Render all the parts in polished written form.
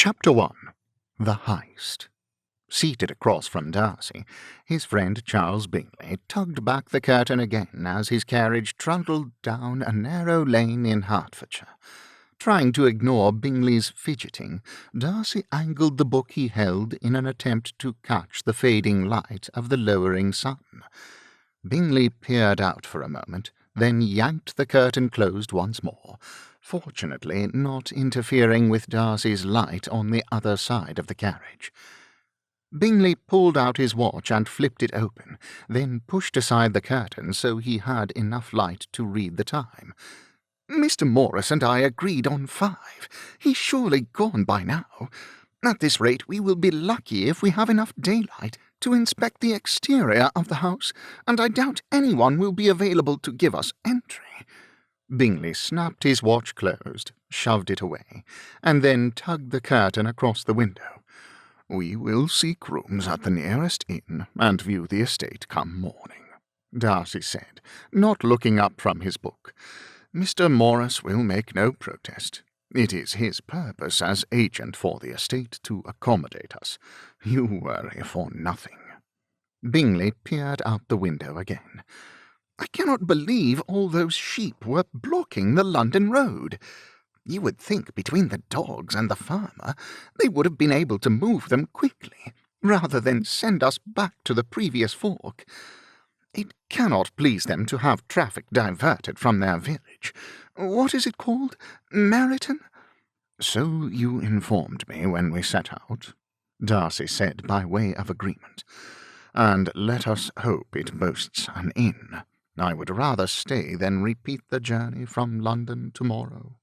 Chapter 1. The Heist. Seated across from Darcy, his friend Charles Bingley tugged back the curtain again as his carriage trundled down a narrow lane in Hertfordshire. Trying to ignore Bingley's fidgeting, Darcy angled the book he held in an attempt to catch the fading light of the lowering sun. Bingley peered out for a moment, then yanked the curtain closed once more, fortunately not interfering with Darcy's light on the other side of the carriage. Bingley pulled out his watch and flipped it open, then pushed aside the curtain so he had enough light to read the time. "Mr. Morris and I agreed on 5. He's surely gone by now. At this rate we will be lucky if we have enough daylight to inspect the exterior of the house, and I doubt anyone will be available to give us entry." Bingley snapped his watch closed, shoved it away, and then tugged the curtain across the window. "We will seek rooms at the nearest inn and view the estate come morning," Darcy said, not looking up from his book. "Mr. Morris will make no protest. It is his purpose as agent for the estate to accommodate us. You worry for nothing." Bingley peered out the window again. "I cannot believe all those sheep were blocking the London road. You would think between the dogs and the farmer they would have been able to move them quickly, rather than send us back to the previous fork. It cannot please them to have traffic diverted from their village. What is it called? Meryton?" "So you informed me when we set out," Darcy said by way of agreement. "And let us hope it boasts an inn. I would rather stay than repeat the journey from London tomorrow."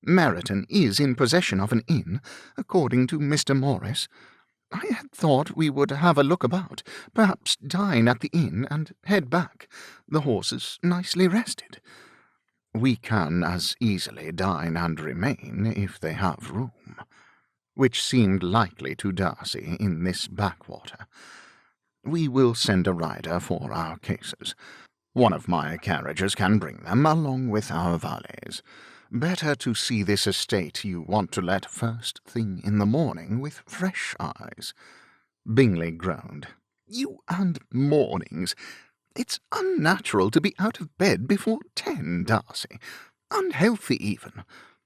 "Meryton is in possession of an inn, according to Mr. Morris. I had thought we would have a look about, perhaps dine at the inn and head back, the horses nicely rested." "We can as easily dine and remain if they have room," which seemed likely to Darcy in this backwater. "We will send a rider for our cases. One of my carriages can bring them, along with our valets. Better to see this estate you want to let first thing in the morning with fresh eyes." Bingley groaned. "You and mornings! It's unnatural to be out of bed before 10, Darcy. Unhealthy even.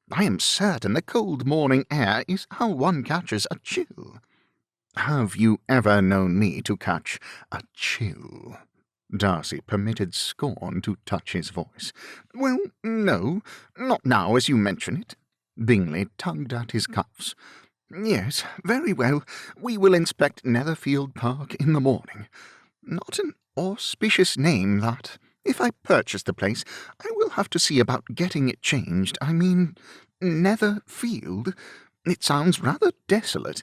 I am certain the cold morning air is how one catches a chill." "Have you ever known me to catch a chill?" Darcy permitted scorn to touch his voice. "Well, no, not now as you mention it." Bingley tugged at his cuffs. "Yes, very well. We will inspect Netherfield Park in the morning. Not an auspicious name, that. If I purchase the place, I will have to see about getting it changed. I mean, Netherfield. It sounds rather desolate,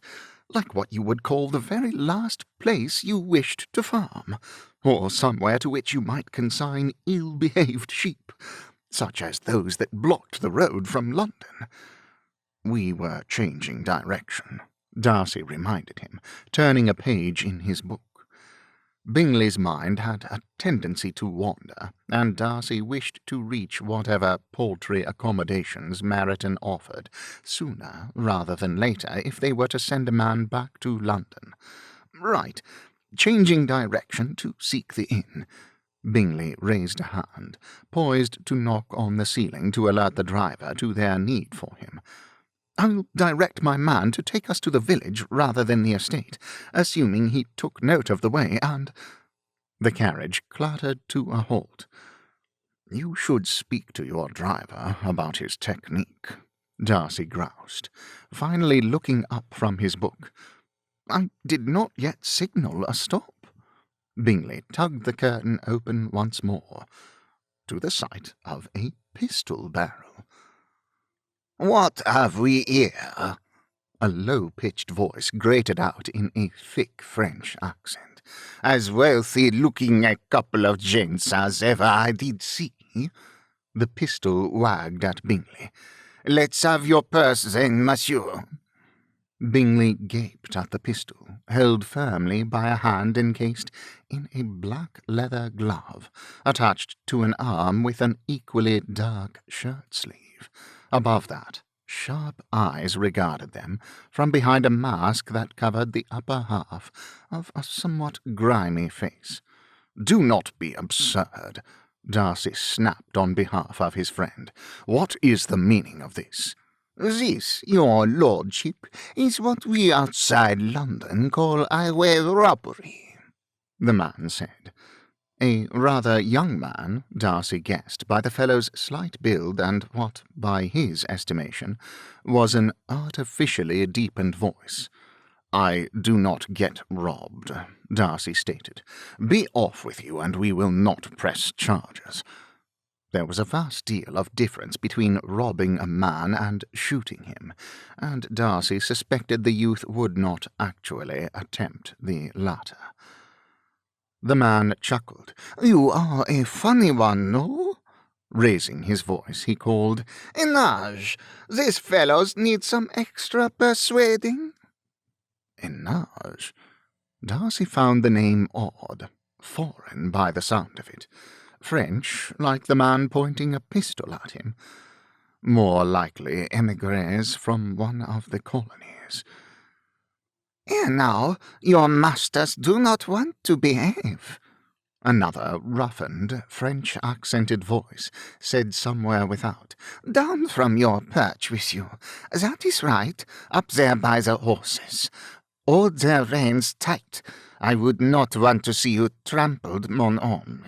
like what you would call the very last place you wished to farm, or somewhere to which you might consign ill-behaved sheep, such as those that blocked the road from London." "We were changing direction," Darcy reminded him, turning a page in his book. Bingley's mind had a tendency to wander, and Darcy wished to reach whatever paltry accommodations Meryton offered sooner rather than later if they were to send a man back to London. "Right. Changing direction to seek the inn." Bingley raised a hand, poised to knock on the ceiling to alert the driver to their need for him. "I'll direct my man to take us to the village rather than the estate, assuming he took note of the way, and—" The carriage clattered to a halt. "You should speak to your driver about his technique," Darcy groused, finally looking up from his book. "I did not yet signal a stop." Bingley tugged the curtain open once more, to the sight of a pistol barrel. "What have we here?" a low-pitched voice grated out in a thick French accent. "As wealthy-looking a couple of gents as ever I did see." The pistol wagged at Bingley. "Let's have your purse then, monsieur." Bingley gaped at the pistol, held firmly by a hand encased in a black leather glove, attached to an arm with an equally dark shirt-sleeve. Above that, Sharp eyes regarded them from behind a mask that covered the upper half of a somewhat grimy face. "Do not be absurd," Darcy snapped on behalf of his friend. "What is the meaning of this?" "This, your lordship, is what we outside London call highway robbery," the man said. A rather young man, Darcy guessed by the fellow's slight build and what, by his estimation, was an artificially deepened voice. "I do not get robbed," Darcy stated. "Be off with you, and we will not press charges." There was a vast deal of difference between robbing a man and shooting him, and Darcy suspected the youth would not actually attempt the latter. The man chuckled. "You are a funny one, no?" Raising his voice, he called, "Enage, these fellows need some extra persuading." Enage? Darcy found the name odd, foreign by the sound of it. French, like the man pointing a pistol at him. More likely émigrés from one of the colonies. "Here now, your masters do not want to behave," another roughened, French-accented voice said somewhere without. "Down from your perch with you. That is right, up there by the horses. Hold their reins tight. I would not want to see you trampled, mon homme.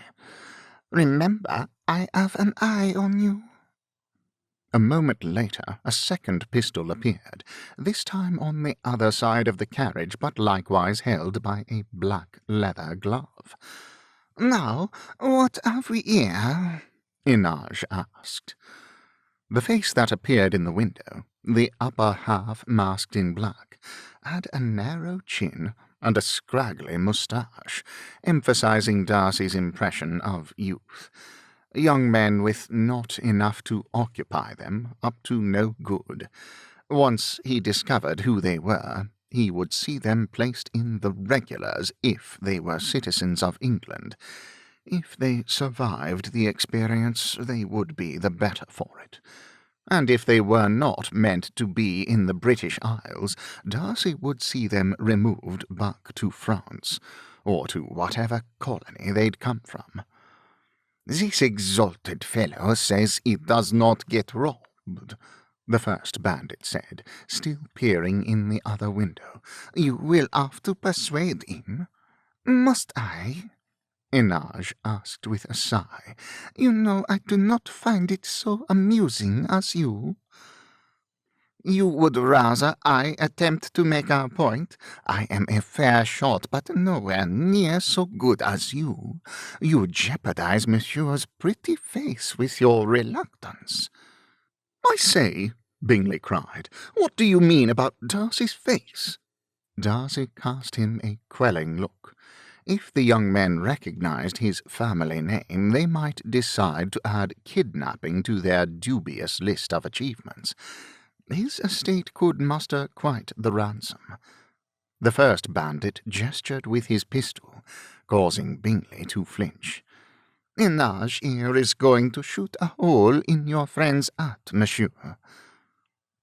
Remember, I have an eye on you." A moment later, a second pistol appeared, this time on the other side of the carriage, but likewise held by a black leather glove. "Now, what have we here?" Enage asked. The face that appeared in the window, the upper half masked in black, had a narrow chin and a scraggly moustache, emphasizing Darcy's impression of youth. Young men with not enough to occupy them, up to no good. Once he discovered who they were, he would see them placed in the regulars if they were citizens of England. If they survived the experience, they would be the better for it. And if they were not meant to be in the British Isles, Darcy would see them removed back to France, or to whatever colony they'd come from. "This exalted fellow says he does not get robbed," the first bandit said, still peering in the other window. "You will have to persuade him." "Must I?" Enage asked with a sigh. "You know I do not find it so amusing as you." "You would rather I attempt to make our point? I am a fair shot, but nowhere near so good as you. You jeopardize Monsieur's pretty face with your reluctance." "I say," Bingley cried, "what do you mean about Darcy's face?" Darcy cast him a quelling look. If the young men recognized his family name, they might decide to add kidnapping to their dubious list of achievements. His estate could muster quite the ransom. The first bandit gestured with his pistol, causing Bingley to flinch. "Enage here is going to shoot a hole in your friend's hat, monsieur."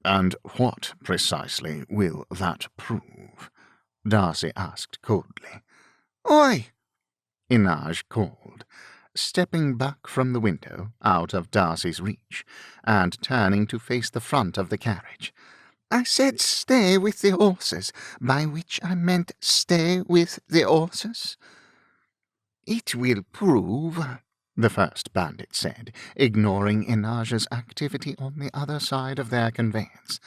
"And what, precisely, will that prove?" Darcy asked coldly. "Oi!" Enage called, stepping back from the window, out of Darcy's reach, and turning to face the front of the carriage. "I said stay with the horses, by which I meant stay with the horses." "It will prove," the first bandit said, ignoring Enage's activity on the other side of their conveyance,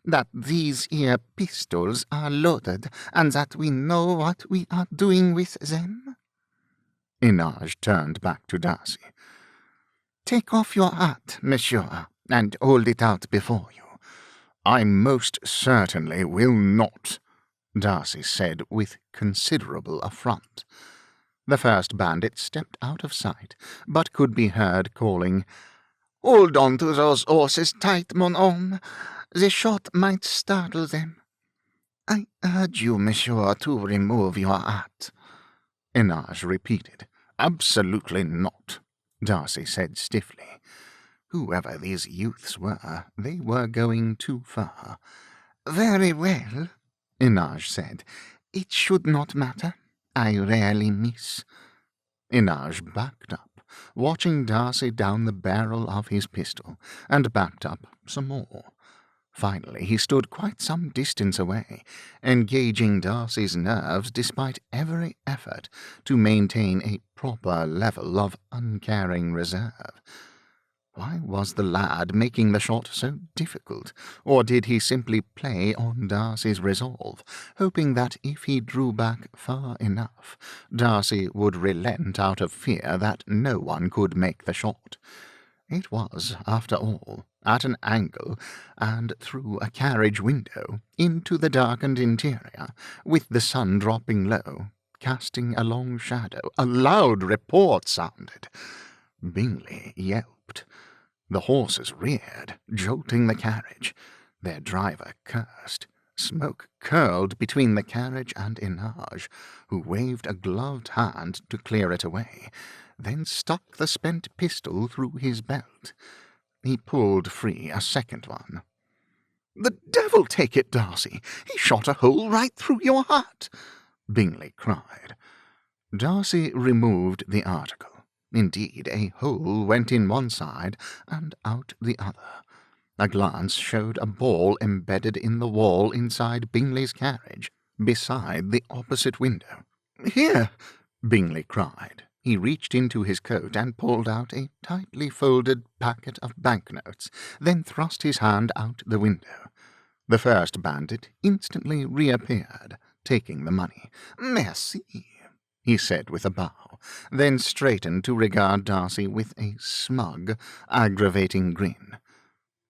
"that these here pistols are loaded, and that we know what we are doing with them." Enage turned back to Darcy. "Take off your hat, monsieur, and hold it out before you." "I most certainly will not," Darcy said with considerable affront. The first bandit stepped out of sight, but could be heard calling, "Hold on to those horses tight, mon homme. The shot might startle them." "I urge you, monsieur, to remove your hat," Enage repeated. "Absolutely not," Darcy said stiffly. Whoever these youths were, they were going too far. "Very well," Inaj said. "It should not matter. I rarely miss." Inaj backed up, watching Darcy down the barrel of his pistol, and backed up some more. Finally, he stood quite some distance away, engaging Darcy's nerves despite every effort to maintain a proper level of uncaring reserve. Why was the lad making the shot so difficult, or did he simply play on Darcy's resolve, hoping that if he drew back far enough, Darcy would relent out of fear that no one could make the shot? It was, after all, at an angle, and through a carriage window, into the darkened interior, with the sun dropping low, casting a long shadow. A loud report sounded. Bingley yelped. The horses reared, jolting the carriage. Their driver cursed. Smoke curled between the carriage and Inaj, who waved a gloved hand to clear it away, then stuck the spent pistol through his belt. He pulled free a second one. "The devil take it, Darcy! He shot a hole right through your heart!" Bingley cried. Darcy removed the article. Indeed, a hole went in one side and out the other. A glance showed a ball embedded in the wall inside Bingley's carriage, beside the opposite window. "Here!" Bingley cried. He reached into his coat and pulled out a tightly folded packet of banknotes, then thrust his hand out the window. The first bandit instantly reappeared, taking the money. "Merci," he said with a bow, then straightened to regard Darcy with a smug, aggravating grin.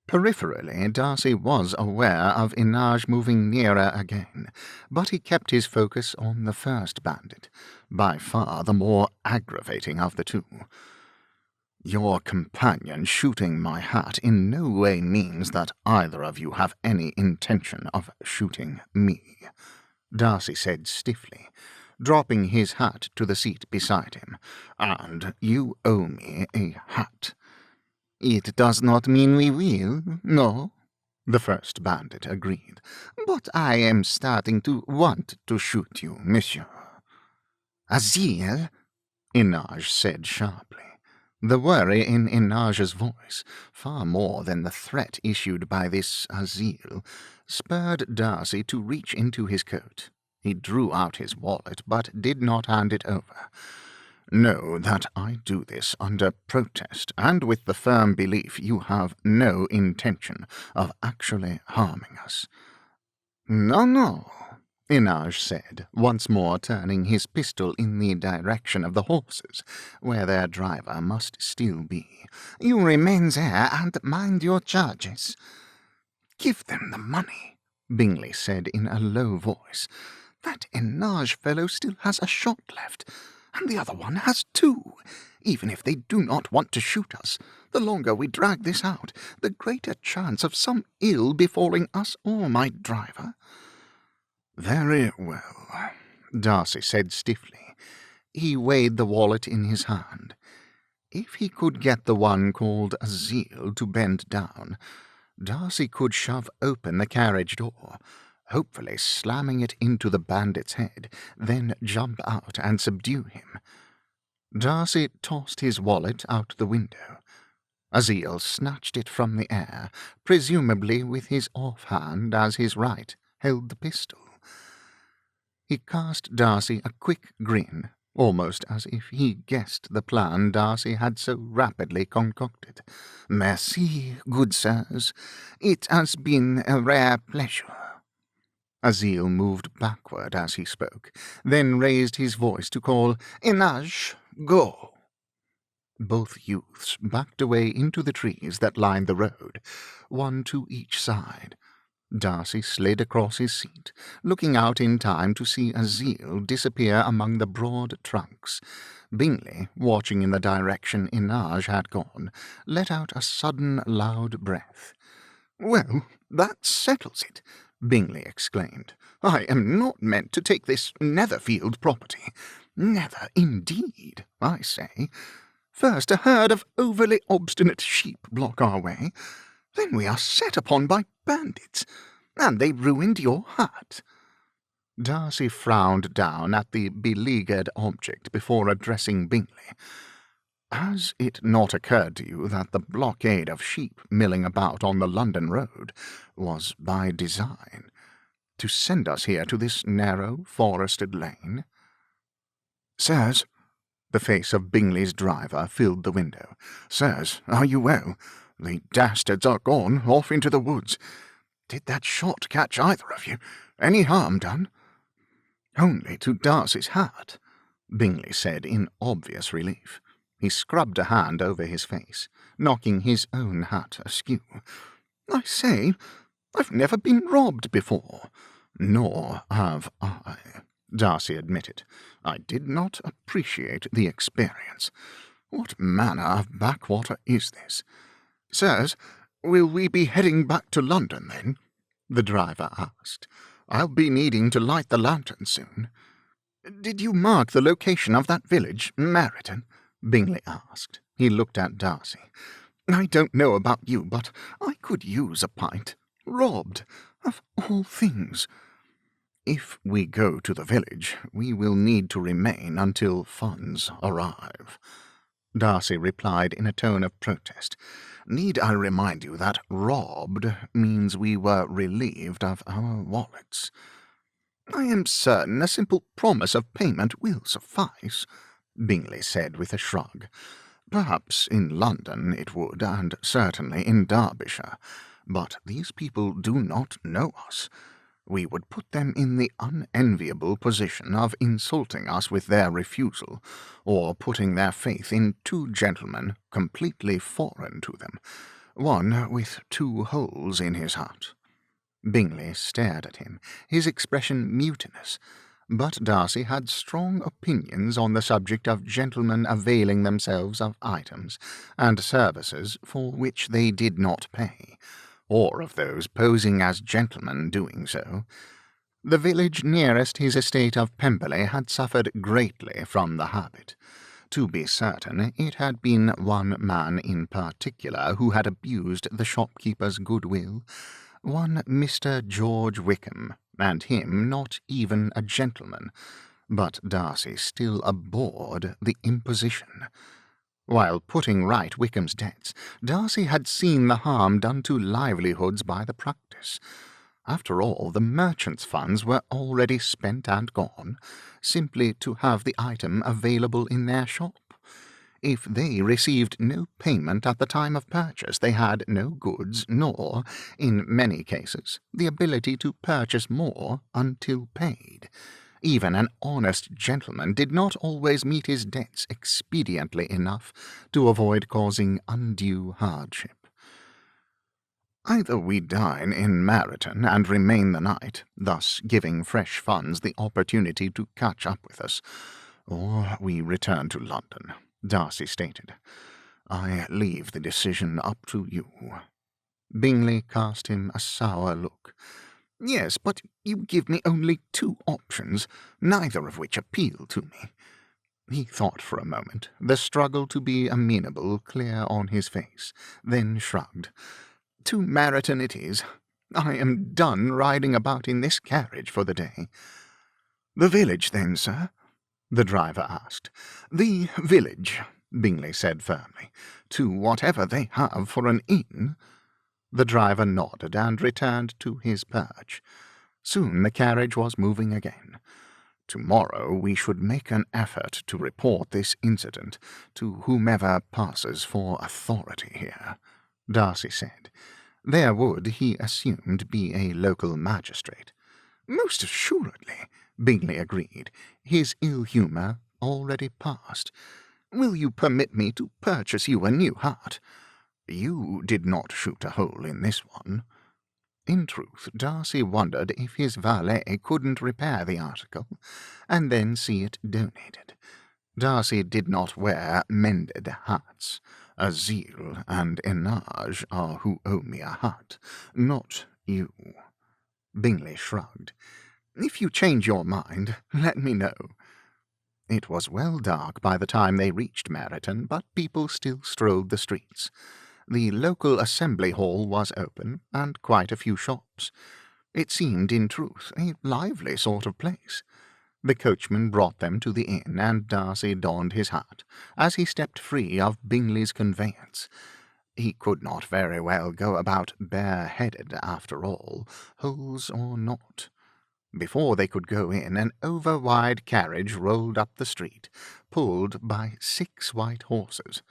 Peripherally, Darcy was aware of Inaj moving nearer again, but he kept his focus on the first bandit, by far the more aggravating of the two. "Your companion shooting my hat in no way means that either of you have any intention of shooting me," Darcy said stiffly, dropping his hat to the seat beside him. "And you owe me a hat." "It does not mean we will, no," the first bandit agreed. "But I am starting to want to shoot you, monsieur." "Azil," Inaj said sharply. The worry in Inaj's voice, far more than the threat issued by this Azil, spurred Darcy to reach into his coat. He drew out his wallet, but did not hand it over. "Know that I do this under protest, and with the firm belief you have no intention of actually harming us." "No," Inaj said, once more turning his pistol in the direction of the horses, where their driver must still be. "You remain there and mind your charges." "Give them the money," Bingley said in a low voice. "That Inaj fellow still has a shot left, and the other one has two. Even if they do not want to shoot us, the longer we drag this out, the greater chance of some ill befalling us or my driver." "Very well," Darcy said stiffly. He weighed the wallet in his hand. If he could get the one called Azil to bend down, Darcy could shove open the carriage door, hopefully slamming it into the bandit's head, then jump out and subdue him. Darcy tossed his wallet out the window. Azil snatched it from the air, presumably with his offhand as his right held the pistol. He cast Darcy a quick grin, almost as if he guessed the plan Darcy had so rapidly concocted. "Merci, good sirs. It has been a rare pleasure." Azil moved backward as he spoke, then raised his voice to call, "Inaj, go!" Both youths backed away into the trees that lined the road, one to each side. Darcy slid across his seat, looking out in time to see Azil disappear among the broad trunks. Bingley, watching in the direction Inaj had gone, let out a sudden loud breath. "Well, that settles it," Bingley exclaimed. "I am not meant to take this Netherfield property. Never, indeed, I say. First a herd of overly obstinate sheep block our way, then we are set upon by bandits, and they ruined your hut." Darcy frowned down at the beleaguered object before addressing Bingley. "Has it not occurred to you that the blockade of sheep milling about on the London road was by design, to send us here to this narrow, forested lane?" "Sirs," the face of Bingley's driver filled the window. "Sirs, are you well? The dastards are gone off into the woods. Did that shot catch either of you? Any harm done?" "Only to Darcy's hat," Bingley said in obvious relief. He scrubbed a hand over his face, knocking his own hat askew. "I say, I've never been robbed before." "Nor have I," Darcy admitted. "I did not appreciate the experience. What manner of backwater is this?" "Sirs, will we be heading back to London, then?" the driver asked. "I'll be needing to light the lantern soon." "Did you mark the location of that village, Meryton?" Bingley asked. He looked at Darcy. "I don't know about you, but I could use a pint. Robbed, of all things." "If we go to the village, we will need to remain until funds arrive," Darcy replied in a tone of protest. "Need I remind you that robbed means we were relieved of our wallets?" "I am certain a simple promise of payment will suffice," Bingley said with a shrug. "Perhaps in London it would, and certainly in Derbyshire. But these people do not know us. We would put them in the unenviable position of insulting us with their refusal, or putting their faith in two gentlemen completely foreign to them, one with 2 holes in his heart." Bingley stared at him, his expression mutinous, but Darcy had strong opinions on the subject of gentlemen availing themselves of items and services for which they did not pay, or of those posing as gentlemen doing so. The village nearest his estate of Pemberley had suffered greatly from the habit. To be certain, it had been one man in particular who had abused the shopkeeper's goodwill, one Mr. George Wickham, and him not even a gentleman, but Darcy still abhorred the imposition. While putting right Wickham's debts, Darcy had seen the harm done to livelihoods by the practice. After all, the merchants' funds were already spent and gone, simply to have the item available in their shop. If they received no payment at the time of purchase, they had no goods, nor, in many cases, the ability to purchase more until paid. Even an honest gentleman did not always meet his debts expediently enough to avoid causing undue hardship. "Either we dine in Meryton and remain the night, thus giving fresh funds the opportunity to catch up with us, or we return to London," Darcy stated. "I leave the decision up to you." Bingley cast him a sour look. "Yes, but you give me only 2 options, neither of which appeal to me." He thought for a moment, the struggle to be amenable clear on his face, then shrugged. "To Meryton it is. I am done riding about in this carriage for the day." "The village, then, sir?" the driver asked. "The village," Bingley said firmly, "to whatever they have for an inn." The driver nodded and returned to his perch. Soon the carriage was moving again. "Tomorrow we should make an effort to report this incident to whomever passes for authority here," Darcy said. There would, he assumed, be a local magistrate. "Most assuredly," Bingley agreed, his ill-humour already past. "Will you permit me to purchase you a new hat?" "You did not shoot a hole in this one." In truth, Darcy wondered if his valet couldn't repair the article, and then see it donated. Darcy did not wear mended hats. Azil and Enage are who owe me a hat, not you. Bingley shrugged. "If you change your mind, let me know." It was well dark by the time they reached Meryton, but people still strolled the streets. The local assembly hall was open, and quite a few shops. It seemed, in truth, a lively sort of place. The coachman brought them to the inn, and Darcy donned his hat, as he stepped free of Bingley's conveyance. He could not very well go about bare-headed, after all, hose or not. Before they could go in, an over-wide carriage rolled up the street, pulled by 6 white horses.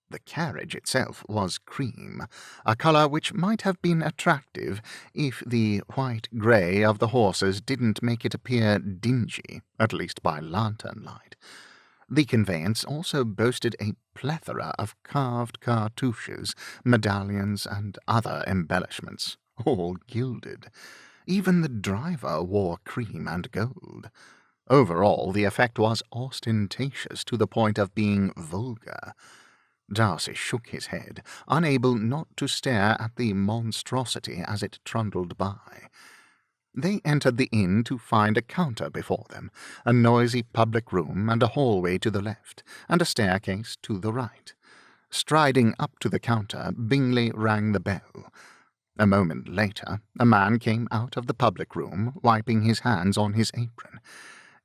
The carriage itself was cream, a colour which might have been attractive if the white-grey of the horses didn't make it appear dingy, at least by lantern light. The conveyance also boasted a plethora of carved cartouches, medallions, and other embellishments, all gilded. Even the driver wore cream and gold. Overall, the effect was ostentatious to the point of being vulgar. Darcy shook his head, unable not to stare at the monstrosity as it trundled by. They entered the inn to find a counter before them, a noisy public room, and a hallway to the left, and a staircase to the right. Striding up to the counter, Bingley rang the bell. A moment later, a man came out of the public room, wiping his hands on his apron.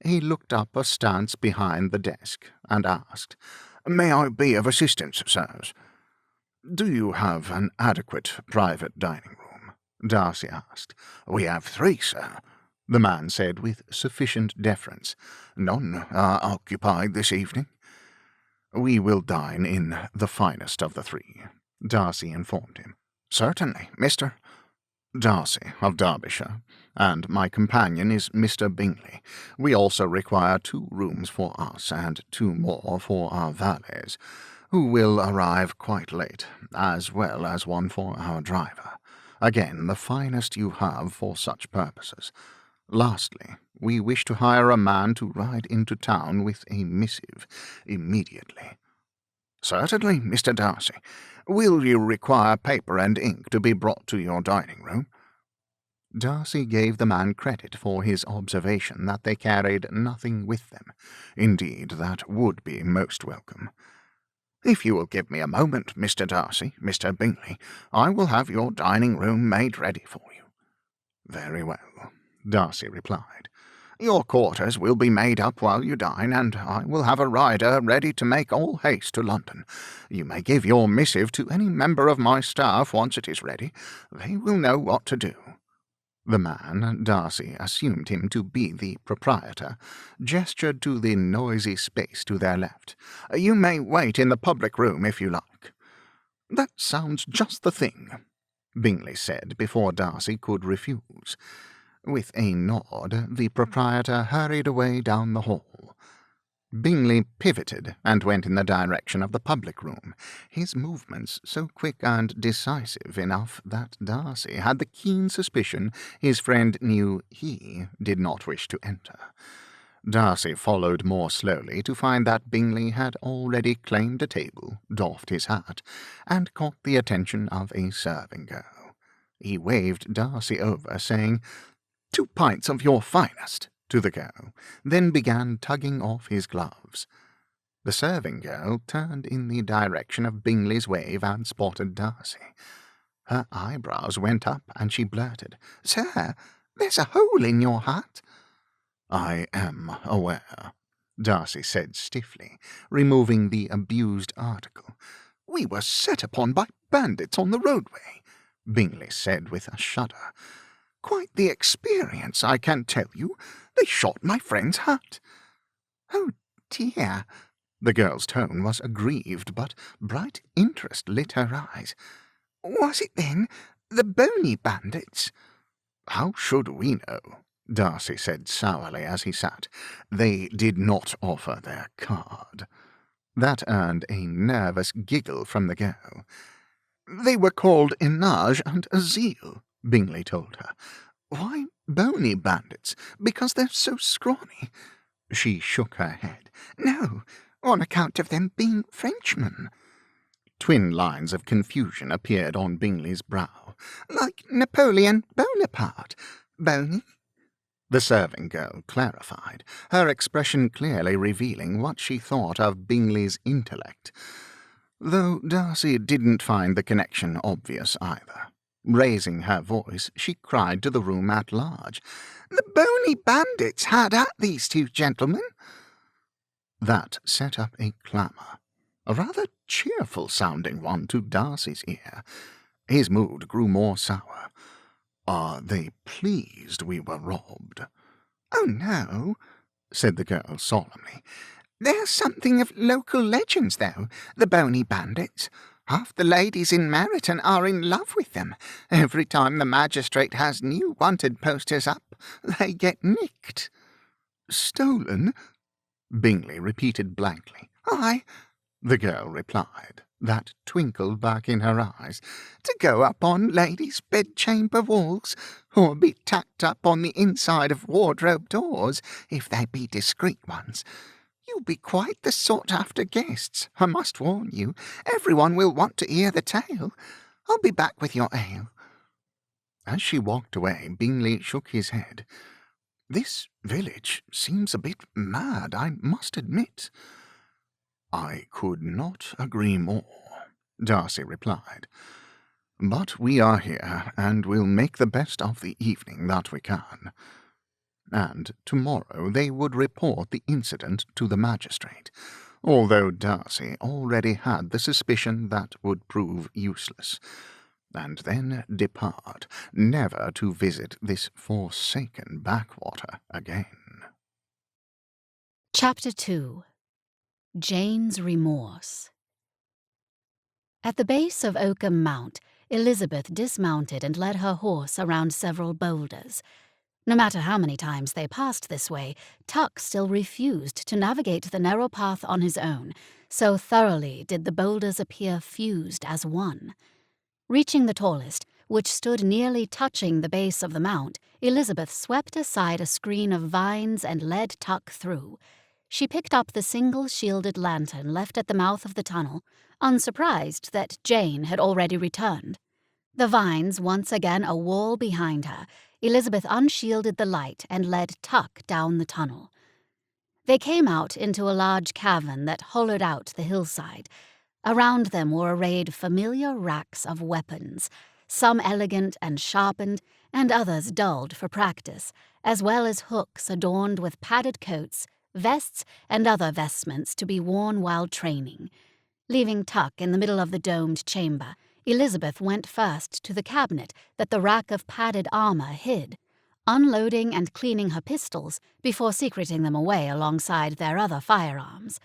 He looked up askance behind the desk, and asked, "May I be of assistance, sirs?" "Do you have an adequate private dining room?" Darcy asked. "We have 3, sir," the man said with sufficient deference. "None are occupied this evening." "We will dine in the finest of the 3, Darcy informed him. "Certainly, Mr. Darcy of Derbyshire, and my companion is Mr. Bingley. We also require 2 rooms for us, and 2 more for our valets, who will arrive quite late, as well as 1 for our driver. Again, the finest you have for such purposes. Lastly, we wish to hire a man to ride into town with a missive immediately." "Certainly, Mr. Darcy. Will you require paper and ink to be brought to your dining room?" Darcy gave the man credit for his observation that they carried nothing with them. Indeed, that would be most welcome. "If you will give me a moment, Mr. Darcy, Mr. Bingley, I will have your dining room made ready for you." "Very well," Darcy replied. "Your quarters will be made up while you dine, and I will have a rider ready to make all haste to London. You may give your missive to any member of my staff once it is ready. They will know what to do." The man, Darcy assumed him to be the proprietor, gestured to the noisy space to their left. "You may wait in the public room if you like." "That sounds just the thing," Bingley said before Darcy could refuse. With a nod, the proprietor hurried away down the hall. Bingley pivoted and went in the direction of the public room, his movements so quick and decisive enough that Darcy had the keen suspicion his friend knew he did not wish to enter. Darcy followed more slowly to find that Bingley had already claimed a table, doffed his hat, and caught the attention of a serving girl. He waved Darcy over, saying, "2 pints of your finest," to the girl, then began tugging off his gloves. The serving girl turned in the direction of Bingley's wave and spotted Darcy. Her eyebrows went up, and she blurted, "Sir, there's a hole in your hat." "I am aware," Darcy said stiffly, removing the abused article. "We were set upon by bandits on the roadway," Bingley said with a shudder. "Quite the experience, I can tell you. They shot my friend's hat." "Oh, dear." The girl's tone was aggrieved, but bright interest lit her eyes. "Was it, then, the bony bandits?" "How should we know?" Darcy said sourly as he sat. "They did not offer their card." That earned a nervous giggle from the girl. "They were called Enage and Azil," Bingley told her. "Why bony bandits? Because they're so scrawny?" She shook her head. "No, on account of them being Frenchmen." Twin lines of confusion appeared on Bingley's brow. "Like Napoleon Bonaparte. Bony?" the serving girl clarified, her expression clearly revealing what she thought of Bingley's intellect, though Darcy didn't find the connection obvious either. Raising her voice, she cried to the room at large, "The bony bandits had at these two gentlemen." That set up a clamour, a rather cheerful-sounding one to Darcy's ear. His mood grew more sour. Are they pleased we were robbed? "Oh, no," said the girl solemnly. "They're something of local legends, though, the bony bandits. Half the ladies in Meryton are in love with them. Every time the magistrate has new wanted posters up, they get nicked." "Stolen?" Bingley repeated blankly. "Aye," the girl replied, that twinkle back in her eyes, "to go up on ladies' bedchamber walls, or be tacked up on the inside of wardrobe doors, if they be discreet ones. You'll be quite the sought-after guests, I must warn you. Everyone will want to hear the tale. I'll be back with your ale." As she walked away, Bingley shook his head. "This village seems a bit mad, I must admit." "I could not agree more," Darcy replied. "But we are here, and will make the best of the evening that we can." And tomorrow they would report the incident to the magistrate, although Darcy already had the suspicion that would prove useless, and then depart, never to visit this forsaken backwater again. Chapter 2. Jane's Remorse. At the base of Oakham Mount, Elizabeth dismounted and led her horse around several boulders. No matter how many times they passed this way, Tuck still refused to navigate the narrow path on his own, so thoroughly did the boulders appear fused as one. Reaching the tallest, which stood nearly touching the base of the mount, Elizabeth swept aside a screen of vines and led Tuck through. She picked up the single shielded lantern left at the mouth of the tunnel, unsurprised that Jane had already returned. The vines once again a wall behind her, Elizabeth unshielded the light and led Tuck down the tunnel. They came out into a large cavern that hollowed out the hillside. Around them were arrayed familiar racks of weapons, some elegant and sharpened, and others dulled for practice, as well as hooks adorned with padded coats, vests, and other vestments to be worn while training. Leaving Tuck in the middle of the domed chamber, Elizabeth went first to the cabinet that the rack of padded armor hid, unloading and cleaning her pistols before secreting them away alongside their other firearms.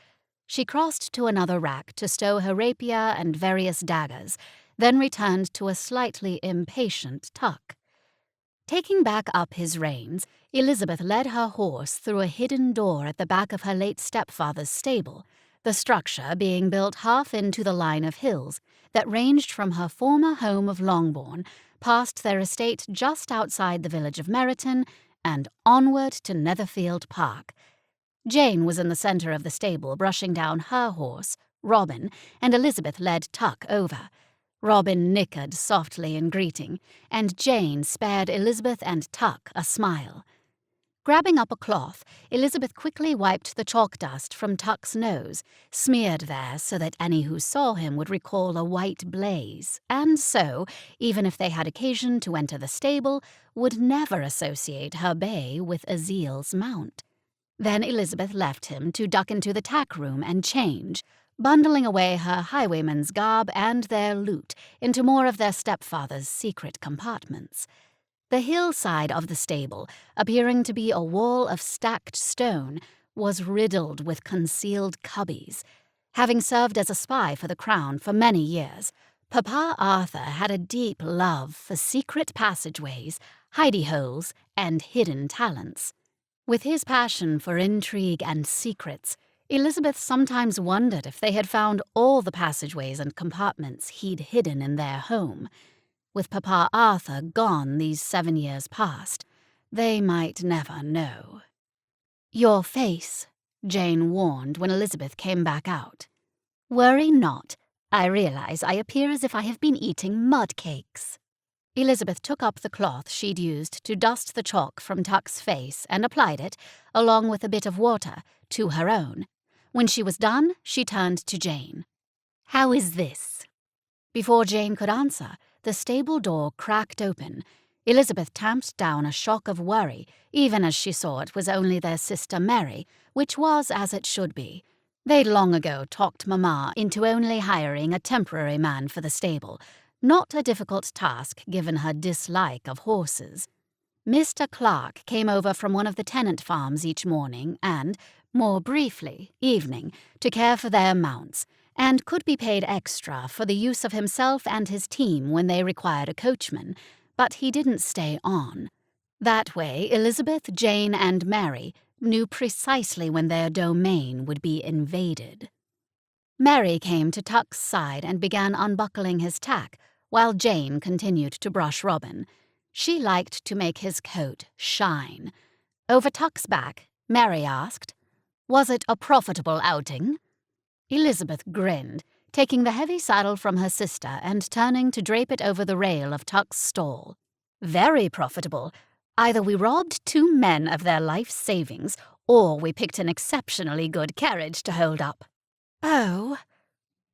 She crossed to another rack to stow her rapier and various daggers, then returned to a slightly impatient Tuck. Taking back up his reins, Elizabeth led her horse through a hidden door at the back of her late stepfather's stable, the structure being built half into the line of hills that ranged from her former home of Longbourn, past their estate just outside the village of Meryton, and onward to Netherfield Park. Jane was in the centre of the stable brushing down her horse, Robin, and Elizabeth led Tuck over. Robin nickered softly in greeting, and Jane spared Elizabeth and Tuck a smile. Grabbing up a cloth, Elizabeth quickly wiped the chalk dust from Tuck's nose, smeared there so that any who saw him would recall a white blaze, and so, even if they had occasion to enter the stable, would never associate her bay with Aziel's mount. Then Elizabeth left him to duck into the tack room and change, bundling away her highwayman's garb and their loot into more of their stepfather's secret compartments. The hillside of the stable, appearing to be a wall of stacked stone, was riddled with concealed cubbies. Having served as a spy for the Crown for many years, Papa Arthur had a deep love for secret passageways, hidey-holes, and hidden talents. With his passion for intrigue and secrets, Elizabeth sometimes wondered if they had found all the passageways and compartments he'd hidden in their home. With Papa Arthur gone these 7 years past, they might never know. "Your face," Jane warned when Elizabeth came back out. "Worry not. I realize I appear as if I have been eating mud cakes." Elizabeth took up the cloth she'd used to dust the chalk from Tuck's face and applied it, along with a bit of water, to her own. When she was done, she turned to Jane. "How is this?" Before Jane could answer, the stable door cracked open. Elizabeth tamped down a shock of worry, even as she saw it was only their sister Mary, which was as it should be. They'd long ago talked Mamma into only hiring a temporary man for the stable, not a difficult task given her dislike of horses. Mr. Clark came over from one of the tenant farms each morning and, more briefly, evening, to care for their mounts, and could be paid extra for the use of himself and his team when they required a coachman, but he didn't stay on. That way, Elizabeth, Jane, and Mary knew precisely when their domain would be invaded. Mary came to Tuck's side and began unbuckling his tack, while Jane continued to brush Robin. She liked to make his coat shine. Over Tuck's back, Mary asked, "Was it a profitable outing?" Elizabeth grinned, taking the heavy saddle from her sister and turning to drape it over the rail of Tuck's stall. "Very profitable. Either we robbed 2 men of their life savings, or we picked an exceptionally good carriage to hold up." "Oh."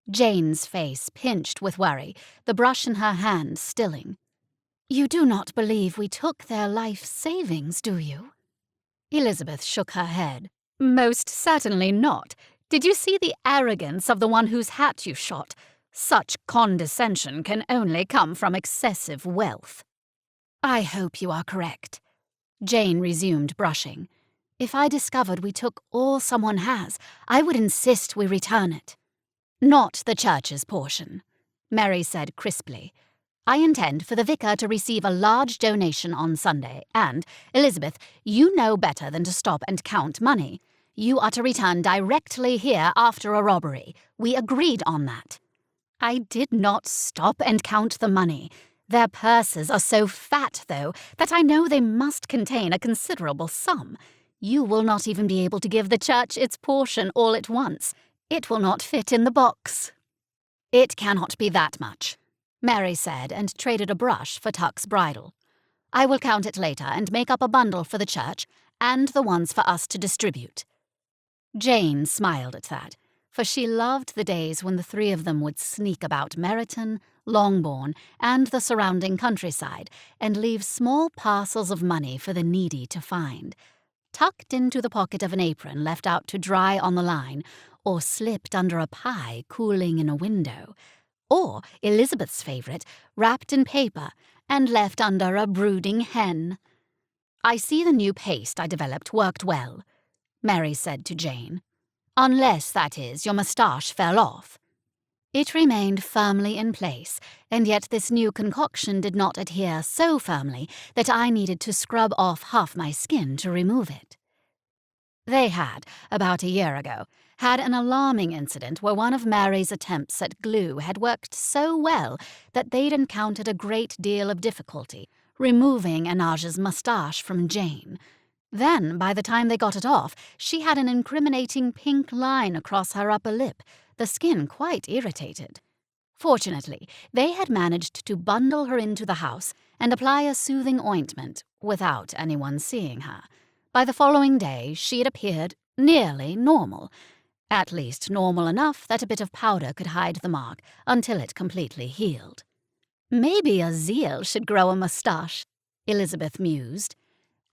Jane's face pinched with worry, the brush in her hand stilling. "You do not believe we took their life savings, do you?" Elizabeth shook her head. "Most certainly not. Did you see the arrogance of the one whose hat you shot? Such condescension can only come from excessive wealth." "I hope you are correct." Jane resumed brushing. "If I discovered we took all someone has, I would insist we return it." "Not the church's portion," Mary said crisply. "I intend for the vicar to receive a large donation on Sunday, and, Elizabeth, you know better than to stop and count money. You are to return directly here after a robbery. We agreed on that." "I did not stop and count the money. Their purses are so fat, though, that I know they must contain a considerable sum. You will not even be able to give the church its portion all at once. It will not fit in the box." "It cannot be that much," Mary said, and traded a brush for Tuck's bridle. "I will count it later and make up a bundle for the church, and the ones for us to distribute." Jane smiled at that, for she loved the days when the 3 of them would sneak about Meryton, Longbourn, and the surrounding countryside, and leave small parcels of money for the needy to find. Tucked into the pocket of an apron left out to dry on the line, or slipped under a pie cooling in a window, or, Elizabeth's favourite, wrapped in paper and left under a brooding hen. "I see the new paste I developed worked well," Mary said to Jane. "Unless, that is, your moustache fell off." It remained firmly in place, and yet this new concoction did not adhere so firmly that I needed to scrub off half my skin to remove it. They had, about a year ago, had an alarming incident where one of Mary's attempts at glue had worked so well that they'd encountered a great deal of difficulty removing Anaja's moustache from Jane. Then, by the time they got it off, she had an incriminating pink line across her upper lip, the skin quite irritated. Fortunately, they had managed to bundle her into the house and apply a soothing ointment without anyone seeing her. By the following day, she had appeared nearly normal. At least normal enough that a bit of powder could hide the mark until it completely healed. "Maybe a Zeal should grow a moustache," Elizabeth mused,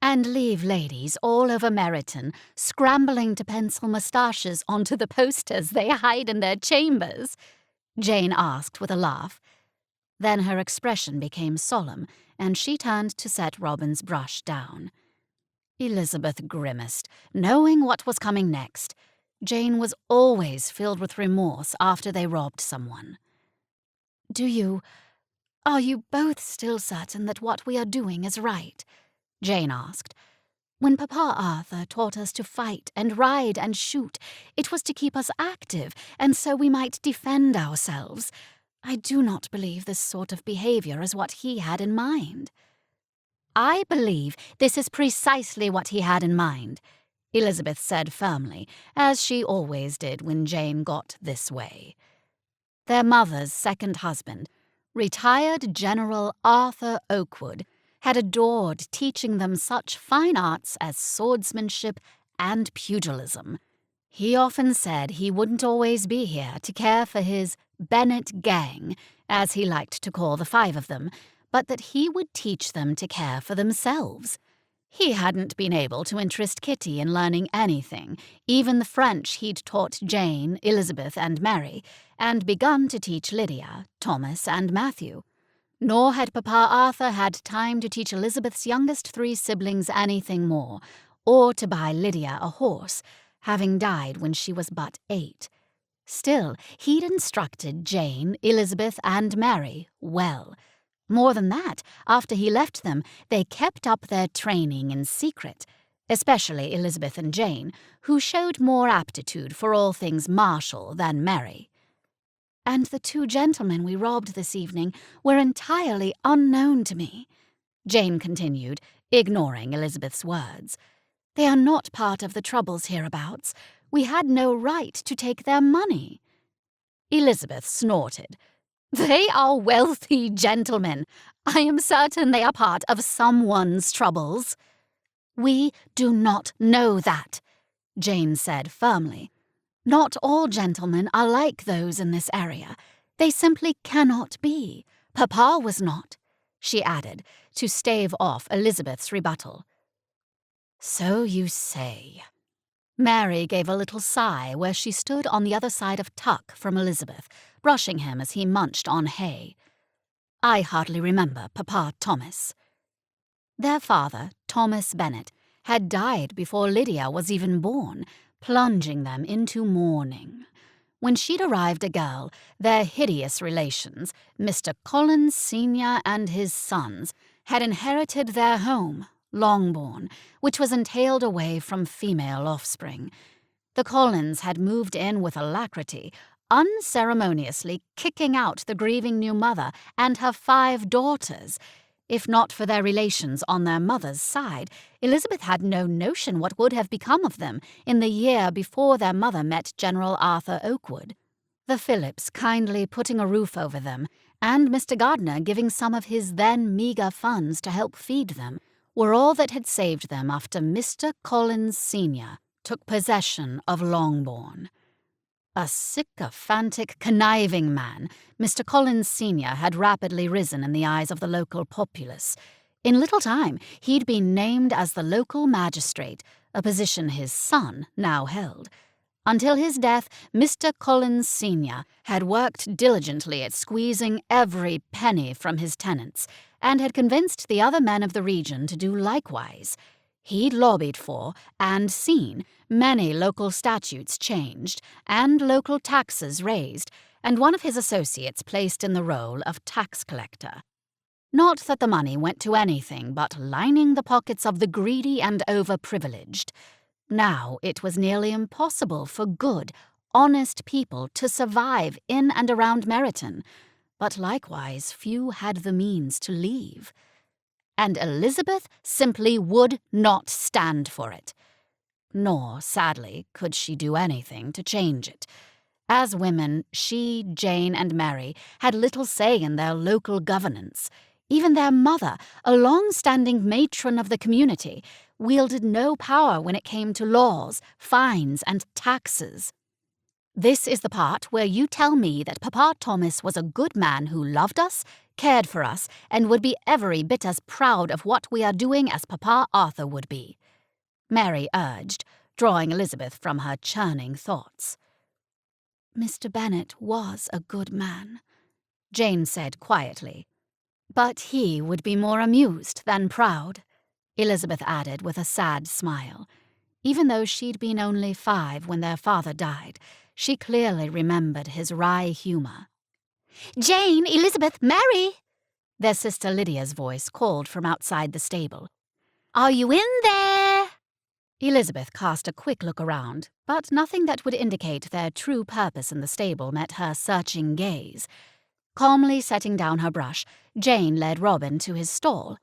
"and leave ladies all over Meryton scrambling to pencil moustaches onto the posters they hide in their chambers," Jane asked with a laugh. Then her expression became solemn, and she turned to set Robin's brush down. Elizabeth grimaced, knowing what was coming next. Jane was always filled with remorse after they robbed someone. Are you both still certain that what we are doing is right?" Jane asked. "When Papa Arthur taught us to fight and ride and shoot, it was to keep us active, and so we might defend ourselves. I do not believe this sort of behavior is what he had in mind." "I believe this is precisely what he had in mind," Elizabeth said firmly, as she always did when Jane got this way. Their mother's second husband Retired General Arthur Oakwood had adored teaching them such fine arts as swordsmanship and pugilism. He often said he wouldn't always be here to care for his Bennet gang, as he liked to call the 5 of them, but that he would teach them to care for themselves. He hadn't been able to interest Kitty in learning anything, even the French he'd taught Jane, Elizabeth, and Mary, and begun to teach Lydia, Thomas, and Matthew. Nor had Papa Arthur had time to teach Elizabeth's youngest 3 siblings anything more, or to buy Lydia a horse, having died when she was but 8. Still, he'd instructed Jane, Elizabeth, and Mary well. More than that, after he left them, they kept up their training in secret, especially Elizabeth and Jane, who showed more aptitude for all things martial than Mary. And the 2 gentlemen we robbed this evening were entirely unknown to me, Jane continued, ignoring Elizabeth's words. They are not part of the troubles hereabouts. We had no right to take their money. Elizabeth snorted. They are wealthy gentlemen. I am certain they are part of someone's troubles. We do not know that, Jane said firmly. Not all gentlemen are like those in this area. They simply cannot be. Papa was not, she added, to stave off Elizabeth's rebuttal. So you say. Mary gave a little sigh where she stood on the other side of Tuck from Elizabeth, brushing him as he munched on hay. I hardly remember Papa Thomas. Their father, Thomas Bennet, had died before Lydia was even born, plunging them into mourning. When she'd arrived a girl, their hideous relations, Mr. Collins Sr. and his sons, had inherited their home, Longbourn, which was entailed away from female offspring. The Collins had moved in with alacrity, unceremoniously kicking out the grieving new mother and her 5 daughters. If not for their relations on their mother's side, Elizabeth had no notion what would have become of them in the year before their mother met General Arthur Oakwood. The Phillips kindly putting a roof over them, and Mr. Gardiner giving some of his then meagre funds to help feed them, were all that had saved them after Mr. Collins Sr. took possession of Longbourn. A sycophantic, conniving man, Mr. Collins Sr. had rapidly risen in the eyes of the local populace. In little time, he'd been named as the local magistrate, a position his son now held. Until his death, Mr. Collins Sr. had worked diligently at squeezing every penny from his tenants, and had convinced the other men of the region to do likewise. He'd lobbied for, and seen, many local statutes changed, and local taxes raised, and one of his associates placed in the role of tax collector. Not that the money went to anything but lining the pockets of the greedy and overprivileged. Now it was nearly impossible for good, honest people to survive in and around Meryton, but likewise few had the means to leave. And Elizabeth simply would not stand for it. Nor, sadly, could she do anything to change it. As women, she, Jane, and Mary had little say in their local governance. Even their mother, a long-standing matron of the community, wielded no power when it came to laws, fines, and taxes. This is the part where you tell me that Papa Thomas was a good man who loved us, cared for us, and would be every bit as proud of what we are doing as Papa Arthur would be, Mary urged, drawing Elizabeth from her churning thoughts. Mr. Bennet was a good man, Jane said quietly. But he would be more amused than proud, Elizabeth added with a sad smile. Even though she'd been only 5 when their father died, she clearly remembered his wry humour. Jane, Elizabeth, Mary! Their sister Lydia's voice called from outside the stable. Are you in there? Elizabeth cast a quick look around, but nothing that would indicate their true purpose in the stable met her searching gaze. Calmly setting down her brush, Jane led Robin to his stall.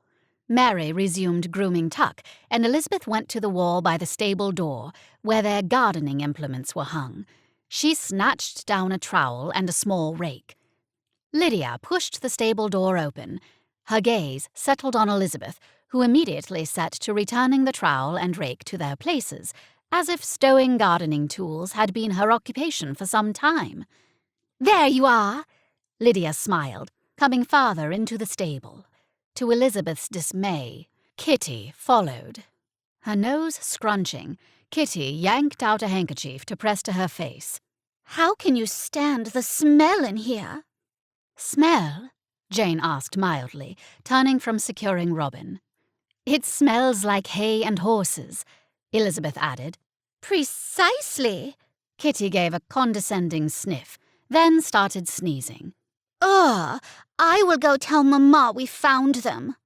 Mary resumed grooming Tuck, and Elizabeth went to the wall by the stable door, where their gardening implements were hung. She snatched down a trowel and a small rake. Lydia pushed the stable door open. Her gaze settled on Elizabeth, who immediately set to returning the trowel and rake to their places, as if stowing gardening tools had been her occupation for some time. "There you are," Lydia smiled, coming farther into the stable. To Elizabeth's dismay, Kitty followed. Her nose scrunching, Kitty yanked out a handkerchief to press to her face. "How can you stand the smell in here?" "Smell?" Jane asked mildly, turning from securing Robin. "It smells like hay and horses," Elizabeth added. "Precisely." Kitty gave a condescending sniff, then started sneezing. "Ugh, I will go tell Mamma we found them."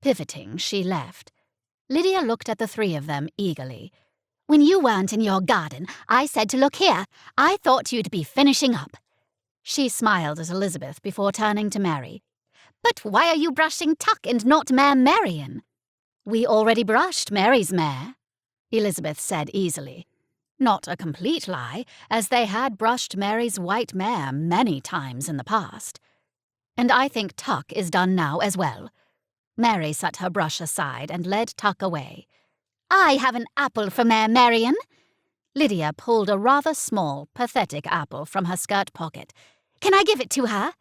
Pivoting, she left. Lydia looked at the three of them eagerly. "When you weren't in your garden, I said to look here. I thought you'd be finishing up." She smiled at Elizabeth before turning to Mary. "But why are you brushing Tuck and not Mare Marian?" "We already brushed Mary's mare," Elizabeth said easily. Not a complete lie, as they had brushed Mary's white mare many times in the past. "And I think Tuck is done now as well." Mary set her brush aside and led Tuck away. "I have an apple for Mare Marian." Lydia pulled a rather small, pathetic apple from her skirt pocket. "Can I give it to her?"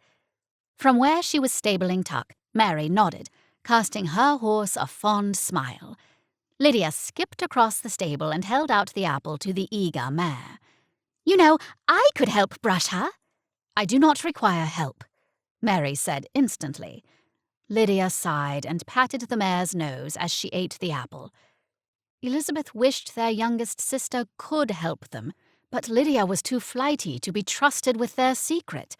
From where she was stabling Tuck, Mary nodded, casting her horse a fond smile. Lydia skipped across the stable and held out the apple to the eager mare. "You know, I could help brush her." "I do not require help," Mary said instantly. Lydia sighed and patted the mare's nose as she ate the apple. Elizabeth wished their youngest sister could help them, but Lydia was too flighty to be trusted with their secret.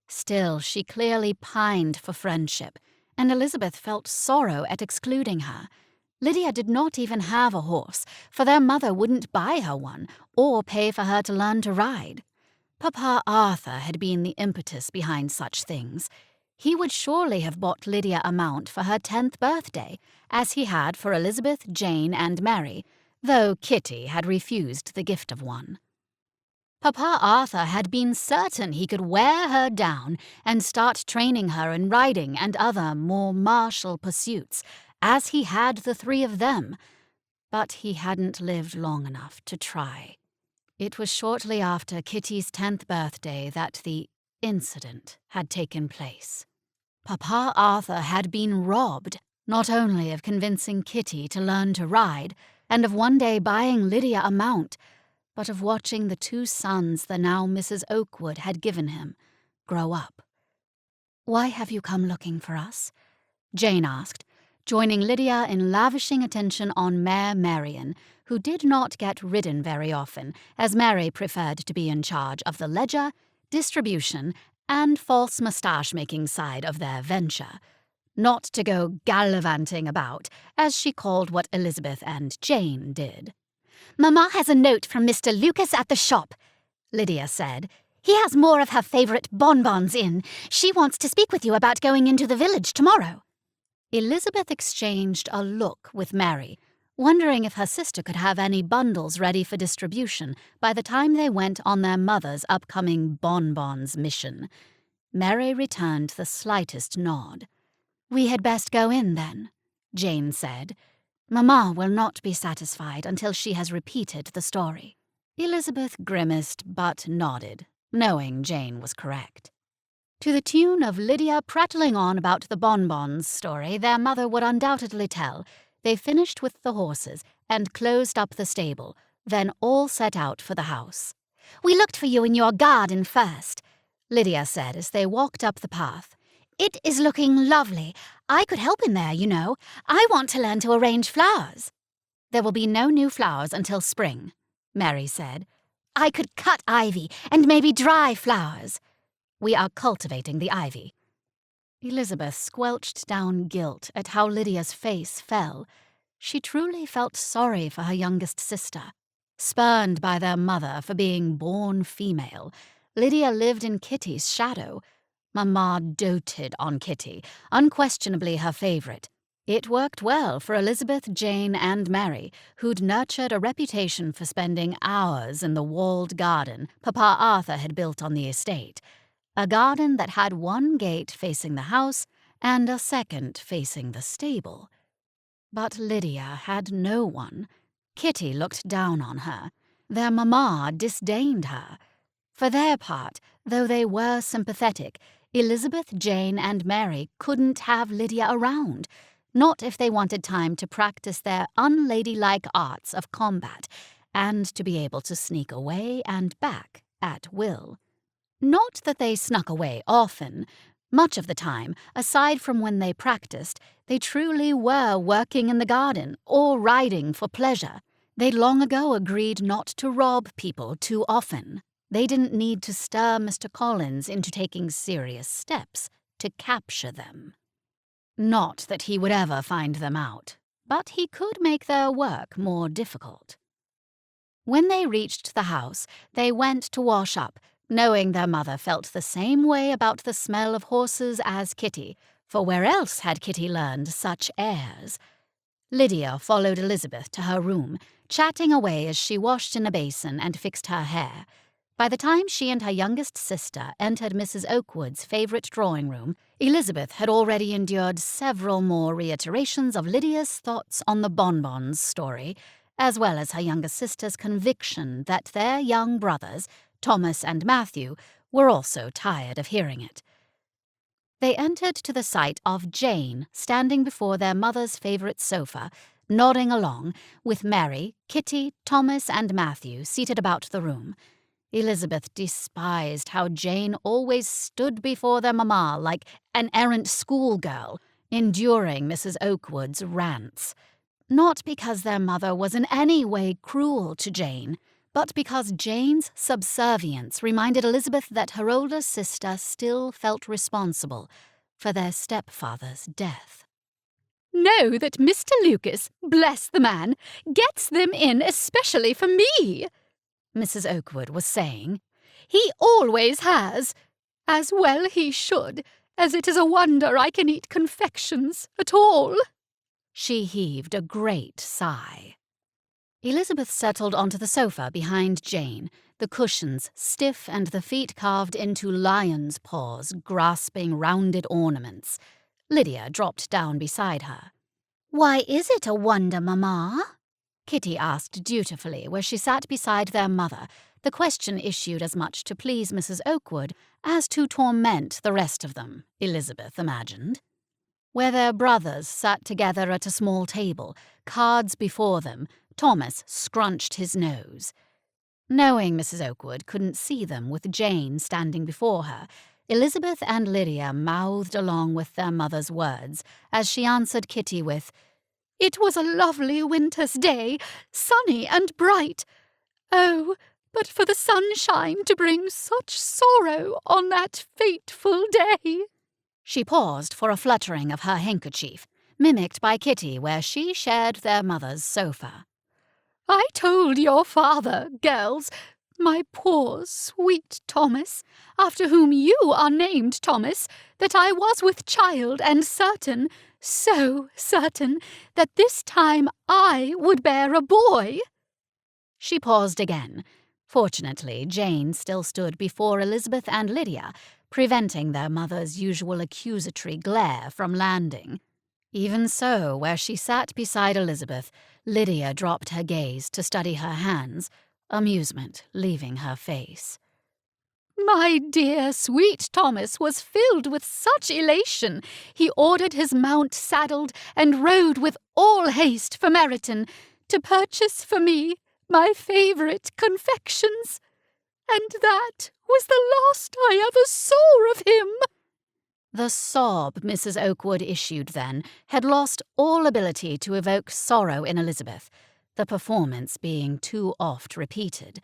Still, she clearly pined for friendship, and Elizabeth felt sorrow at excluding her. Lydia did not even have a horse, for their mother wouldn't buy her one or pay for her to learn to ride. Papa Arthur had been the impetus behind such things. He would surely have bought Lydia a mount for her 10th birthday, as he had for Elizabeth, Jane, and Mary, though Kitty had refused the gift of one. Papa Arthur had been certain he could wear her down and start training her in riding and other more martial pursuits, as he had the three of them, but he hadn't lived long enough to try. It was shortly after Kitty's 10th birthday that the incident had taken place. Papa Arthur had been robbed, not only of convincing Kitty to learn to ride, and of one day buying Lydia a mount, but of watching the two sons the now Mrs. Oakwood had given him grow up. "Why have you come looking for us?" Jane asked, joining Lydia in lavishing attention on Mare Marian, who did not get ridden very often, as Mary preferred to be in charge of the ledger, distribution, and false moustache-making side of their venture, not to go gallivanting about, as she called what Elizabeth and Jane did. "Mamma has a note from Mr. Lucas at the shop," Lydia said. "He has more of her favourite bonbons in. She wants to speak with you about going into the village tomorrow." Elizabeth exchanged a look with Mary, wondering if her sister could have any bundles ready for distribution by the time they went on their mother's upcoming bonbons mission. Mary returned the slightest nod. "We had best go in, then," Jane said. "Mamma will not be satisfied until she has repeated the story." Elizabeth grimaced but nodded, knowing Jane was correct. To the tune of Lydia prattling on about the bonbons story their mother would undoubtedly tell, they finished with the horses and closed up the stable, then all set out for the house. "We looked for you in your garden first," Lydia said as they walked up the path. "It is looking lovely. I could help in there, you know. I want to learn to arrange flowers." "There will be no new flowers until spring," Mary said. "I could cut ivy and maybe dry flowers." "We are cultivating the ivy." Elizabeth squelched down guilt at how Lydia's face fell. She truly felt sorry for her youngest sister. Spurned by their mother for being born female, Lydia lived in Kitty's shadow. Mamma doted on Kitty, unquestionably her favourite. It worked well for Elizabeth, Jane, and Mary, who'd nurtured a reputation for spending hours in the walled garden Papa Arthur had built on the estate. a garden that had one gate facing the house and a second facing the stable. But Lydia had no one. Kitty looked down on her. Their mamma disdained her. For their part, though they were sympathetic, Elizabeth, Jane, and Mary couldn't have Lydia around, not if they wanted time to practice their unladylike arts of combat and to be able to sneak away and back at will. Not that they snuck away often. Much of the time, aside from when they practiced, they truly were working in the garden or riding for pleasure. They'd long ago agreed not to rob people too often. They didn't need to stir Mr. Collins into taking serious steps to capture them. Not that he would ever find them out, but he could make their work more difficult. When they reached the house, they went to wash up, knowing their mother felt the same way about the smell of horses as Kitty, for where else had Kitty learned such airs? Lydia followed Elizabeth to her room, chatting away as she washed in a basin and fixed her hair. By the time she and her youngest sister entered Mrs. Oakwood's favourite drawing room, Elizabeth had already endured several more reiterations of Lydia's thoughts on the bonbons story, as well as her younger sister's conviction that their young brothers, Thomas and Matthew, were also tired of hearing it. They entered to the sight of Jane standing before their mother's favourite sofa, nodding along, with Mary, Kitty, Thomas, and Matthew seated about the room. Elizabeth despised how Jane always stood before their mamma like an errant schoolgirl, enduring Mrs. Oakwood's rants. Not because their mother was in any way cruel to Jane, but because Jane's subservience reminded Elizabeth that her older sister still felt responsible for their stepfather's death. "Know that Mr. Lucas, bless the man, gets them in especially for me," Mrs. Oakwood was saying. "He always has. As well he should, as it is a wonder I can eat confections at all." She heaved a great sigh. Elizabeth settled onto the sofa behind Jane, the cushions stiff and the feet carved into lion's paws grasping rounded ornaments. Lydia dropped down beside her. "Why is it a wonder, Mamma?" Kitty asked dutifully where she sat beside their mother, the question issued as much to please Mrs. Oakwood as to torment the rest of them, Elizabeth imagined. Where their brothers sat together at a small table, cards before them, Thomas scrunched his nose. Knowing Mrs. Oakwood couldn't see them with Jane standing before her, Elizabeth and Lydia mouthed along with their mother's words as she answered Kitty with, "It was a lovely winter's day, sunny and bright. Oh, but for the sunshine to bring such sorrow on that fateful day." She paused for a fluttering of her handkerchief, mimicked by Kitty where she shared their mother's sofa. "I told your father, girls, my poor, sweet Thomas, after whom you are named Thomas, that I was with child and certain, so certain, that this time I would bear a boy." She paused again. Fortunately, Jane still stood before Elizabeth and Lydia, preventing their mother's usual accusatory glare from landing. Even so, where she sat beside Elizabeth, Lydia dropped her gaze to study her hands, amusement leaving her face. "My dear, sweet Thomas was filled with such elation, he ordered his mount saddled and rode with all haste for Meryton to purchase for me my favourite confections. And that was the last I ever saw of him." The sob Mrs. Oakwood issued then had lost all ability to evoke sorrow in Elizabeth, the performance being too oft repeated.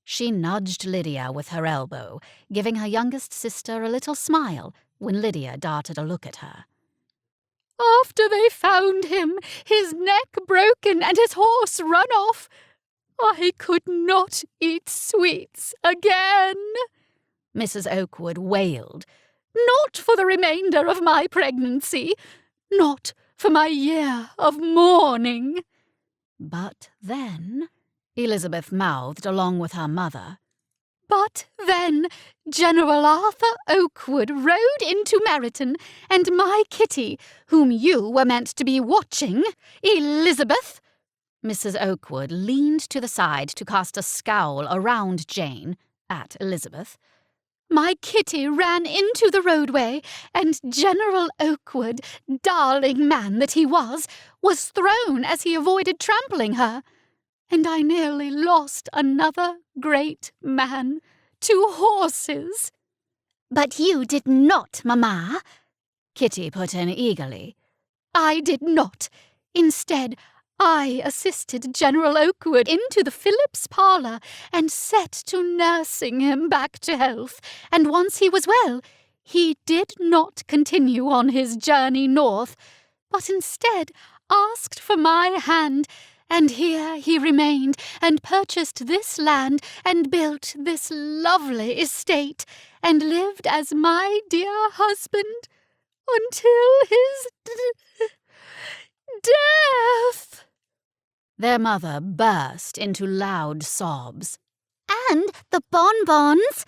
She nudged Lydia with her elbow, giving her youngest sister a little smile when Lydia darted a look at her. "After they found him, his neck broken and his horse run off, I could not eat sweets again," Mrs. Oakwood wailed. "Not for the remainder of my pregnancy, not for my year of mourning." But then, Elizabeth mouthed along with her mother, But then General Arthur Oakwood rode into Meryton, and my Kitty, whom you were meant to be watching, Elizabeth—" Mrs. Oakwood leaned to the side to cast a scowl around Jane at Elizabeth. "My Kitty ran into the roadway, and General Oakwood, darling man that he was thrown as he avoided trampling her. And I nearly lost another great man to horses." "But you did not, Mamma," Kitty put in eagerly. "I did not. Instead, I assisted General Oakwood into the Phillips parlour and set to nursing him back to health, and once he was well, he did not continue on his journey north, but instead asked for my hand, and here he remained, and purchased this land, and built this lovely estate, and lived as my dear husband until his death." Their mother burst into loud sobs. "And the bonbons,"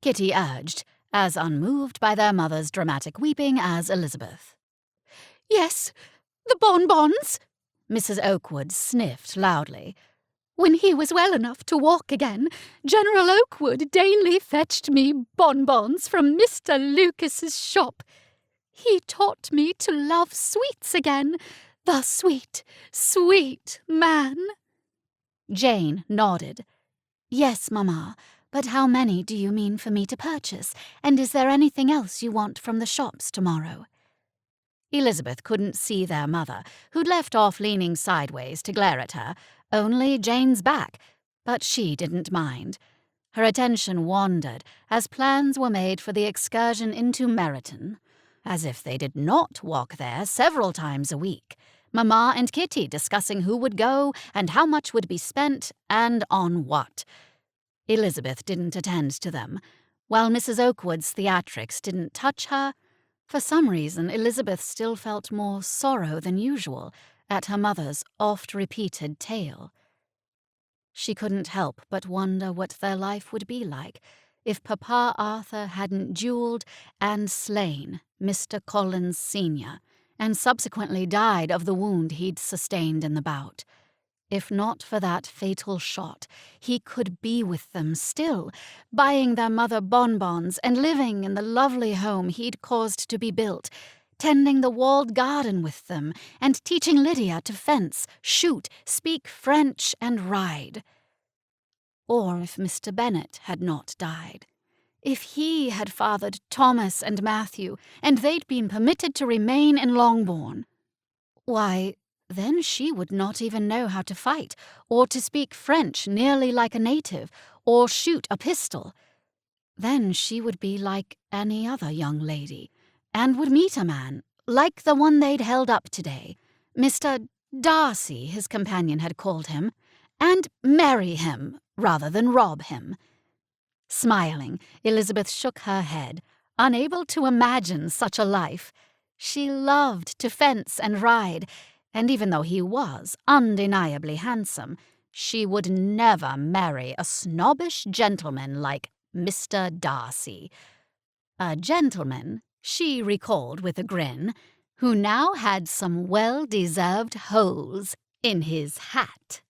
Kitty urged, as unmoved by their mother's dramatic weeping as Elizabeth. "Yes, the bonbons," Mrs. Oakwood sniffed loudly. "When he was well enough to walk again, General Oakwood daily fetched me bonbons from Mr. Lucas's shop. He taught me to love sweets again, the sweet, sweet man." Jane nodded. "Yes, Mamma, but how many do you mean for me to purchase, and is there anything else you want from the shops tomorrow?" Elizabeth couldn't see their mother, who'd left off leaning sideways to glare at her, only Jane's back, but she didn't mind. Her attention wandered as plans were made for the excursion into Meryton, as if they did not walk there several times a week, Mamma and Kitty discussing who would go and how much would be spent and on what. Elizabeth didn't attend to them, while Mrs. Oakwood's theatrics didn't touch her. For some reason, Elizabeth still felt more sorrow than usual at her mother's oft-repeated tale. She couldn't help but wonder what their life would be like if Papa Arthur hadn't duelled and slain Mr. Collins Sr., and subsequently died of the wound he'd sustained in the bout. If not for that fatal shot, he could be with them still, buying their mother bonbons and living in the lovely home he'd caused to be built, tending the walled garden with them, and teaching Lydia to fence, shoot, speak French, and ride. Or if Mr. Bennet had not died. If he had fathered Thomas and Matthew, and they'd been permitted to remain in Longbourn. Why, then she would not even know how to fight, or to speak French nearly like a native, or shoot a pistol. Then she would be like any other young lady, and would meet a man, like the one they'd held up today, Mr. Darcy, his companion had called him, and marry him rather than rob him. Smiling, Elizabeth shook her head, unable to imagine such a life. She loved to fence and ride, and even though he was undeniably handsome, she would never marry a snobbish gentleman like Mr. Darcy. A gentleman, she recalled with a grin, who now had some well-deserved holes in his hat.